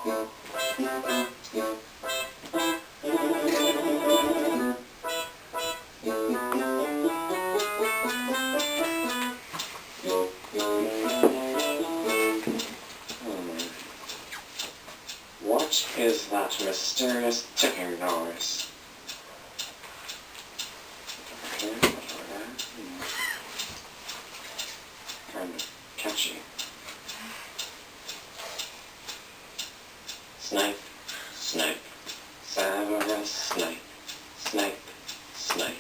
What is that mysterious ticking noise? Okay, kind of catchy. Snipe, snipe, Severus Snape, Snape, Snape,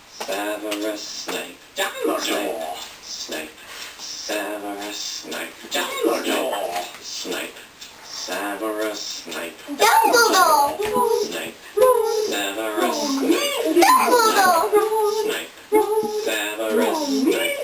Severus Snape, Dumbledore, Snape, Severus Snape, Dumbledore, Snape, Severus Snape, Dumbledore, Snape, Severus Snape, Dumbledore, Snape, Severus Snape,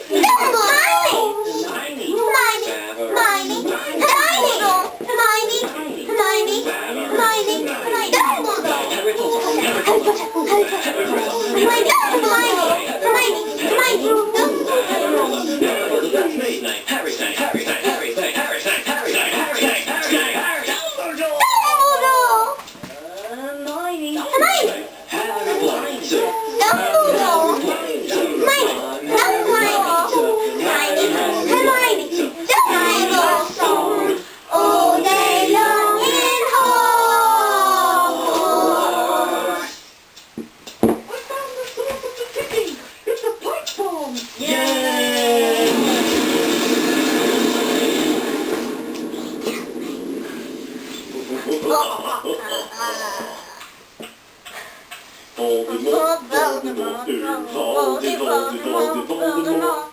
Voldemort.